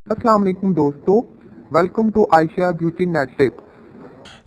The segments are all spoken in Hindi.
अस्सलाम वालेकुम दोस्तों, welcome to Ayesha beauty net tip.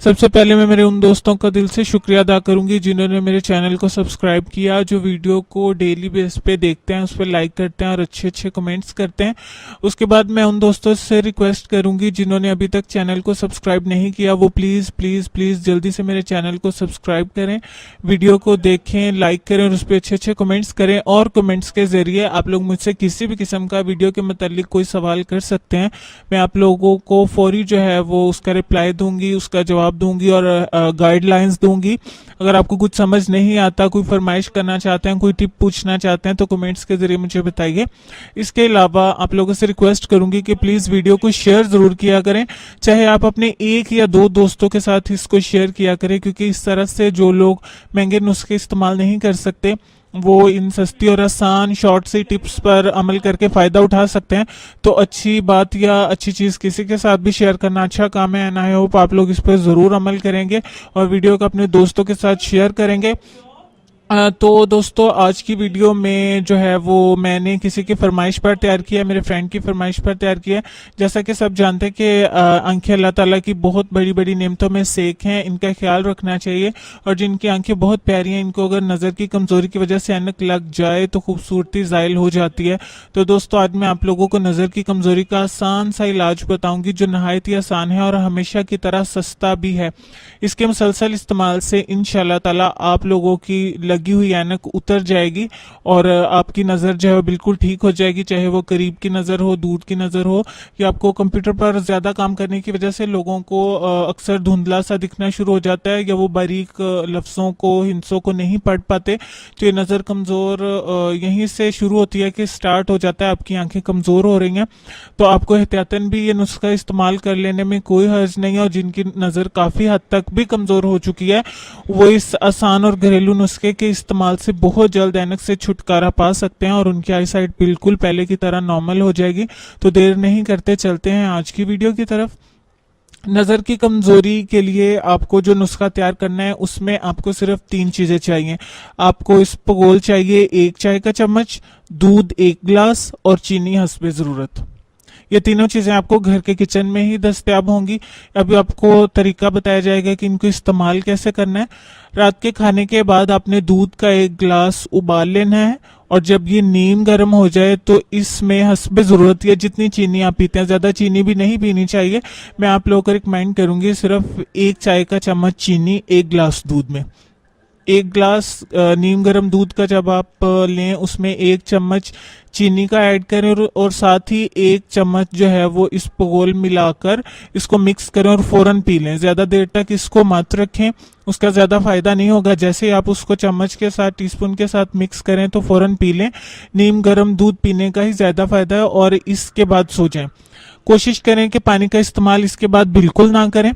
सबसे पहले मैं मेरे उन दोस्तों का दिल से शुक्रिया अदा करूंगी जिन्होंने मेरे चैनल को सब्सक्राइब किया, जो वीडियो को डेली बेस पे देखते हैं, उस पर लाइक करते हैं और अच्छे अच्छे कमेंट्स करते हैं। उसके बाद मैं उन दोस्तों से रिक्वेस्ट करूंगी जिन्होंने अभी तक चैनल को सब्सक्राइब नहीं किया, वो प्लीज़ प्लीज़ प्लीज़ जल्दी से मेरे चैनल को सब्सक्राइब करें, वीडियो को देखें, लाइक करें और उस पर अच्छे अच्छे कमेंट्स करें। और कमेंट्स के जरिए आप लोग मुझसे किसी भी किस्म का वीडियो के मतलब कोई सवाल कर सकते हैं। मैं आप लोगों को फौरी जो है वो उसका रिप्लाई दूंगी, उसका जवाब दूंगी और गाइडलाइंस दूंगी। अगर आपको कुछ समझ नहीं आता, कोई फरमाइश करना चाहते हैं, कोई टिप पूछना चाहते हैं तो कमेंट्स के जरिए मुझे बताइए। इसके अलावा आप लोगों से रिक्वेस्ट करूंगी कि प्लीज़ वीडियो को शेयर ज़रूर किया करें, चाहे आप अपने एक या दो दोस्तों के साथ इसको शेयर किया करें, क्योंकि इस तरह से जो लोग महंगे नुस्खे इस्तेमाल नहीं कर सकते वो इन सस्ती और आसान शॉर्ट सी टिप्स पर अमल करके फ़ायदा उठा सकते हैं। तो अच्छी बात या अच्छी चीज़ किसी के साथ भी शेयर करना अच्छा काम है, एंड आई होप आप लोग इस पर ज़रूर अमल करेंगे और वीडियो को अपने दोस्तों के साथ शेयर करेंगे। तो दोस्तों, आज की वीडियो में जो है वो मैंने किसी की फरमाइश पर तैयार किया, मेरे फ्रेंड की फरमाइश पर तैयार किया। जैसा कि सब जानते हैं कि आंखें अल्लाह ताला की बहुत बड़ी बड़ी नेमतों में सेक हैं, इनका ख्याल रखना चाहिए। और जिनकी आंखें बहुत प्यारी हैं, इनको अगर नज़र की कमज़ोरी की वजह से ऐनक लग जाए तो खूबसूरती ज़ाइल हो जाती है। तो दोस्तों, आज मैं आप लोगों को नज़र की कमज़ोरी का आसान सा इलाज बताऊंगी, जो नहायत ही आसान है और हमेशा की तरह सस्ता भी है। इसके मुसलसल इस्तेमाल से इंशाल्लाह ताला आप लोगों की लगी हुई ऐनक उतर जाएगी और आपकी नज़र जो है बिल्कुल ठीक हो जाएगी, चाहे वो करीब की नज़र हो, दूर की नज़र हो, या आपको कंप्यूटर पर ज़्यादा काम करने की वजह से लोगों को अक्सर धुंधला सा दिखना शुरू हो जाता है, या वो बारीक लफ्ज़ों को, हिंसों को नहीं पढ़ पाते। तो ये नज़र कमज़ोर यहीं से शुरू होती है कि स्टार्ट हो जाता है, आपकी आंखें कमज़ोर हो रही हैं। तो आपको एहतियातन भी ये नुस्खा इस्तेमाल कर लेने में कोई हर्ज नहीं है, और जिनकी नज़र काफ़ी हद तक भी कमज़ोर हो चुकी है वो इस आसान और घरेलू नुस्खे के इस्तेमाल से बहुत जल्द ऐनक से छुटकारा पा सकते हैं और उनकी आईसाइट बिल्कुल पहले की तरह नॉर्मल हो जाएगी। तो देर नहीं करते, चलते हैं आज की वीडियो की तरफ। नज़र की कमज़ोरी के लिए आपको जो नुस्खा तैयार करना है उसमें आपको सिर्फ 3 चीज़ें चाहिए। आपको इसबगोल चाहिए 1 चाय का चम्मच, दूध 1 गिलास और चीनी हस्बे ज़रूरत। ये तीनों चीज़ें आपको घर के किचन में ही दस्तयाब होंगी। अभी आपको तरीका बताया जाएगा कि इनको इस्तेमाल कैसे करना है। रात के खाने के बाद आपने दूध का 1 गिलास उबाल लेना है, और जब ये नीम गर्म हो जाए तो इसमें हस्बे ज़रूरत या जितनी चीनी आप पीते हैं, ज़्यादा चीनी भी नहीं पीनी चाहिए। मैं आप लोगों को रिकमेंड करूंगी सिर्फ 1 चाय का चम्मच चीनी 1 गिलास दूध में। 1 गिलास नीम गर्म दूध का जब आप लें उसमें 1 चम्मच चीनी का ऐड करें और साथ ही 1 चम्मच जो है वो इसबगोल मिलाकर इसको मिक्स करें और फौरन पी लें। ज़्यादा देर तक इसको मत रखें, उसका ज़्यादा फ़ायदा नहीं होगा। जैसे ही आप उसको चम्मच के साथ, टीस्पून के साथ मिक्स करें तो फौरन पी लें। नीम गर्म दूध पीने का ही ज़्यादा फ़ायदा है, और इसके बाद सो जाएं। कोशिश करें कि पानी का इस्तेमाल इसके बाद बिल्कुल ना करें,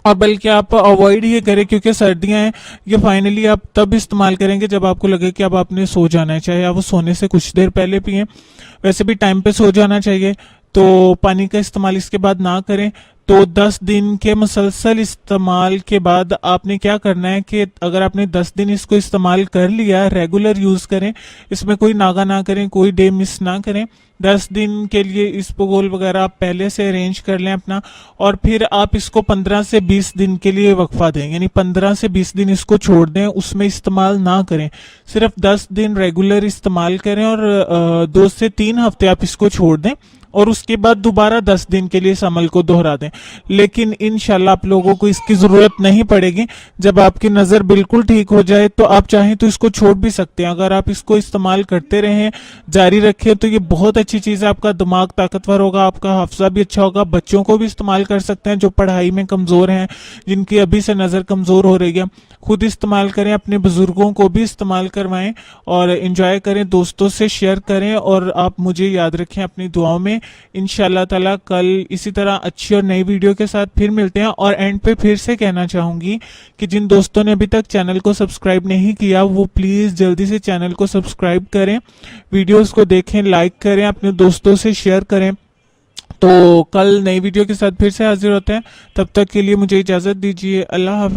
और बल्कि आप अवॉइड ही करें, क्योंकि सर्दियां हैं। ये फाइनली आप तब इस्तेमाल करेंगे जब आपको लगे कि अब आपने सो जाना है, चाहे आप वो सोने से कुछ देर पहले पिएं। वैसे भी टाइम पे सो जाना चाहिए, तो पानी का इस्तेमाल इसके बाद ना करें। तो 10 दिन के मुसलसल इस्तेमाल के बाद आपने क्या करना है कि अगर आपने 10 दिन इसको इस्तेमाल कर लिया, रेगुलर यूज़ करें, इसमें कोई नागा ना करें, कोई डे मिस ना करें। 10 दिन के लिए इसबगोल वगैरह आप पहले से अरेंज कर लें अपना, और फिर आप इसको 15 से 20 दिन के लिए वक्फा दें, यानी 15 से 20 दिन इसको छोड़ दें, उसमें इस्तेमाल ना करें। सिर्फ 10 दिन रेगुलर इस्तेमाल करें और 2 से 3 हफ्ते आप इसको छोड़ दें, और उसके बाद दोबारा 10 दिन के लिए इस अमल को दोहरा दें। लेकिन इंशाल्लाह आप लोगों को इसकी ज़रूरत नहीं पड़ेगी। जब आपकी नज़र बिल्कुल ठीक हो जाए तो आप चाहें तो इसको छोड़ भी सकते हैं। अगर आप इसको इस्तेमाल करते रहें, जारी रखें, तो ये बहुत अच्छी चीज़ है। आपका दिमाग ताकतवर होगा, आपका हाफजा भी अच्छा होगा। बच्चों को भी इस्तेमाल कर सकते हैं जो पढ़ाई में कमज़ोर हैं, जिनकी अभी से नज़र कमज़ोर हो रही है। खुद इस्तेमाल करें, अपने बुज़ुर्गों को भी इस्तेमाल करवाएं और इंजॉय करें, दोस्तों से शेयर करें, और आप मुझे याद रखें अपनी दुआओं में। इंशाल्लाह ताला कल इसी तरह अच्छी और नई वीडियो के साथ फिर मिलते हैं। और एंड पे फिर से कहना चाहूंगी कि जिन दोस्तों ने अभी तक चैनल को सब्सक्राइब नहीं किया वो प्लीज़ जल्दी से चैनल को सब्सक्राइब करें, वीडियोस को देखें, लाइक करें, अपने दोस्तों से शेयर करें। तो कल नई वीडियो के साथ फिर से हाजिर होते हैं, तब तक के लिए मुझे इजाज़त दीजिए। अल्लाह हाफ़िज़।